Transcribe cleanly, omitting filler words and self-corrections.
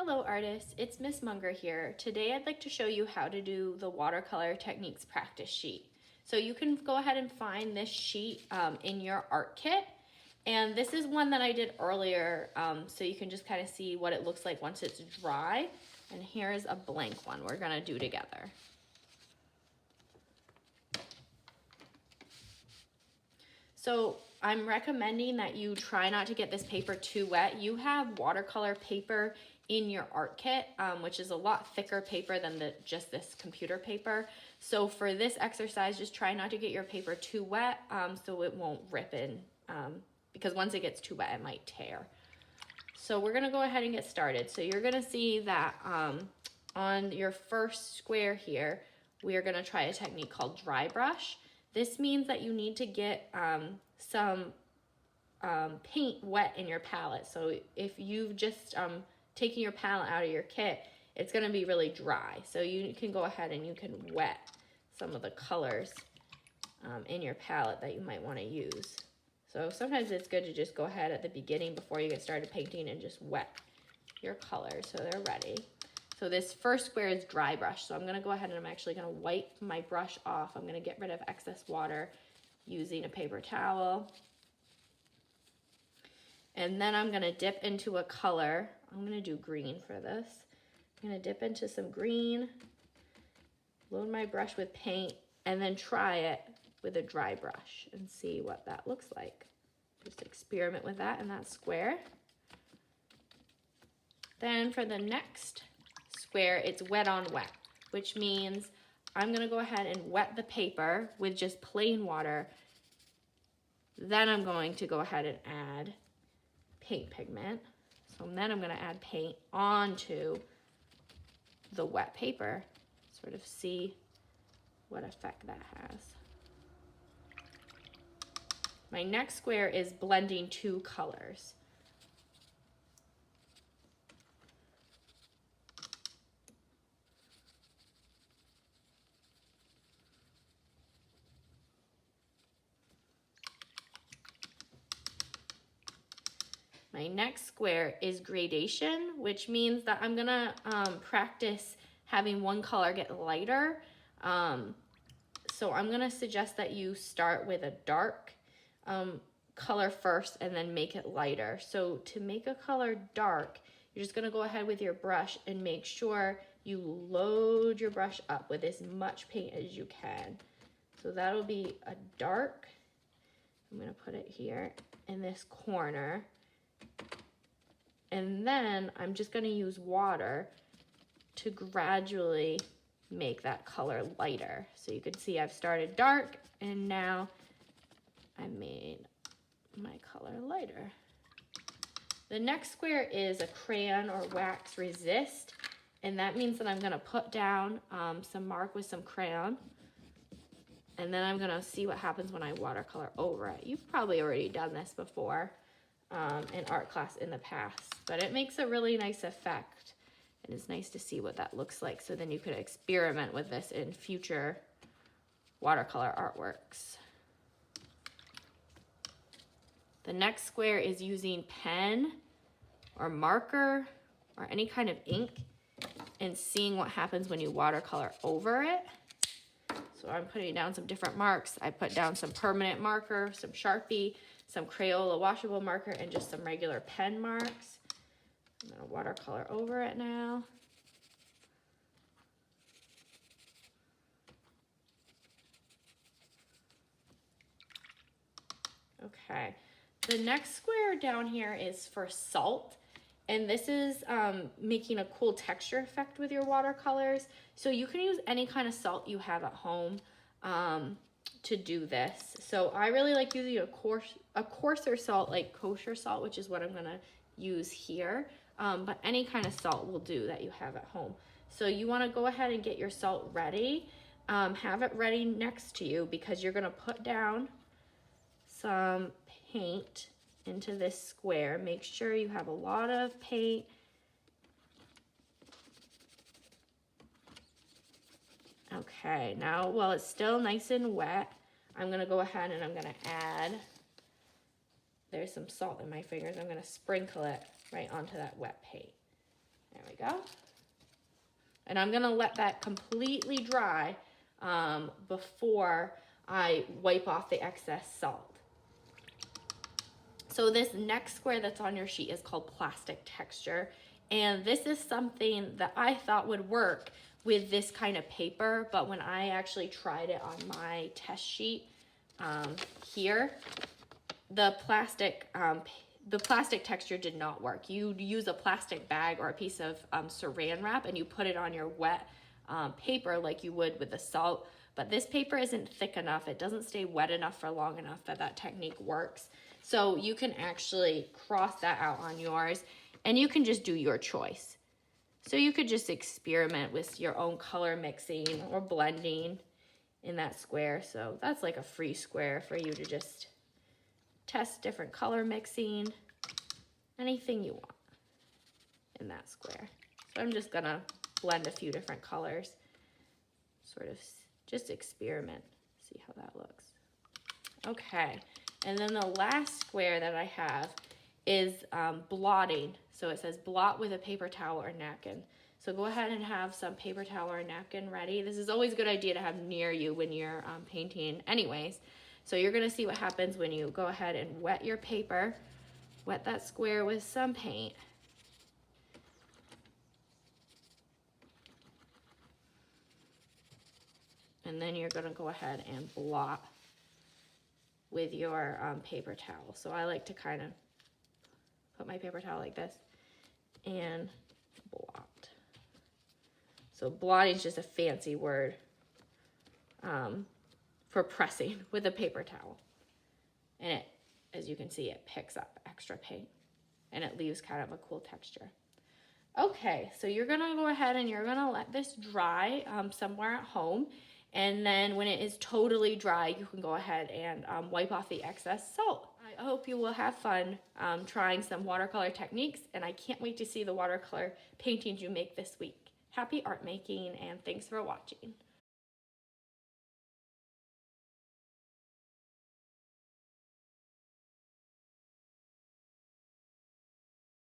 Hello artists, it's Miss Munger here. Today I'd like to show you how to do the watercolor techniques practice sheet. So you can go ahead and find this sheet in your art kit. And this is one that I did earlier, so you can just kind of see what it looks like once it's dry. And here's a blank one we're gonna do together. So I'm recommending that you try not to get this paper too wet. You have watercolor paper in your art kit, which is a lot thicker paper than just this computer paper. So for this exercise, just try not to get your paper too wet so it won't rip in, because once it gets too wet, it might tear. So we're gonna go ahead and get started. So you're gonna see that on your first square here, we are gonna try a technique called dry brush. This means that you need to get some paint wet in your palette. So if you've just taken your palette out of your kit, it's gonna be really dry. So you can go ahead and you can wet some of the colors in your palette that you might wanna use. So sometimes it's good to just go ahead at the beginning before you get started painting and just wet your colors so they're ready. So this first square is dry brush. So I'm gonna go ahead and I'm actually gonna wipe my brush off. I'm gonna get rid of excess water using a paper towel. And then I'm gonna dip into a color. I'm gonna do green for this. I'm gonna dip into some green, load my brush with paint, and then try it with a dry brush and see what that looks like. Just experiment with that in that square. Then for the next square, it's wet on wet, which means I'm gonna go ahead and wet the paper with just plain water. Then I'm going to go ahead and add paint pigment. So then I'm gonna add paint onto the wet paper, sort of see what effect that has. My next square is blending two colors. My next square is gradation, which means that I'm gonna practice having one color get lighter. So I'm gonna suggest that you start with a dark color first and then make it lighter. So to make a color dark, you're just gonna go ahead with your brush and make sure you load your brush up with as much paint as you can. So that'll be a dark. I'm gonna put it here in this corner. And then I'm just gonna use water to gradually make that color lighter. So you can see I've started dark and now I made my color lighter. The next square is a crayon or wax resist. And that means that I'm gonna put down some mark with some crayon. And then I'm gonna see what happens when I watercolor over it. You've probably already done this before in art class in the past, but it makes a really nice effect. And it's nice to see what that looks like. So then you could experiment with this in future watercolor artworks. The next square is using pen or marker or any kind of ink and seeing what happens when you watercolor over it. So I'm putting down some different marks. I put down some permanent marker, some Sharpie, some Crayola washable marker, and just some regular pen marks. I'm gonna watercolor over it now. Okay, the next square down here is for salt. And this is making a cool texture effect with your watercolors. So you can use any kind of salt you have at home to do this. So I really like using a coarser salt, like kosher salt, which is what I'm gonna use here. But any kind of salt will do that you have at home. So you wanna go ahead and get your salt ready. Have it ready next to you because you're gonna put down some paint into this square. Make sure you have a lot of paint. Okay, now while it's still nice and wet, I'm gonna go ahead and I'm gonna add, there's some salt in my fingers, I'm gonna sprinkle it right onto that wet paint. There we go. And I'm gonna let that completely dry before I wipe off the excess salt. So this next square that's on your sheet is called plastic texture. And this is something that I thought would work with this kind of paper, but when I actually tried it on my test sheet here, the plastic texture did not work. You use a plastic bag or a piece of saran wrap and you put it on your wet paper like you would with the salt, but this paper isn't thick enough. It doesn't stay wet enough for long enough that technique works. So you can actually cross that out on yours and you can just do your choice. So you could just experiment with your own color mixing or blending in that square. So that's like a free square for you to just test different color mixing, anything you want in that square. So I'm just gonna blend a few different colors, sort of just experiment, see how that looks. Okay, and then the last square that I have is blotting. So it says blot with a paper towel or napkin. So go ahead and have some paper towel or napkin ready. This is always a good idea to have near you when you're painting anyways. So you're gonna see what happens when you go ahead and wet your paper, wet that square with some paint. And then you're gonna go ahead and blot with your paper towel. So I like to kind of put my paper towel like this and blot. So blotting is just a fancy word for pressing with a paper towel. And it, as you can see, it picks up extra paint and it leaves kind of a cool texture. Okay, so you're gonna go ahead and you're gonna let this dry somewhere at home. And then when it is totally dry, you can go ahead and wipe off the excess salt. I hope you will have fun trying some watercolor techniques, and I can't wait to see the watercolor paintings you make this week. Happy art making, and thanks for watching.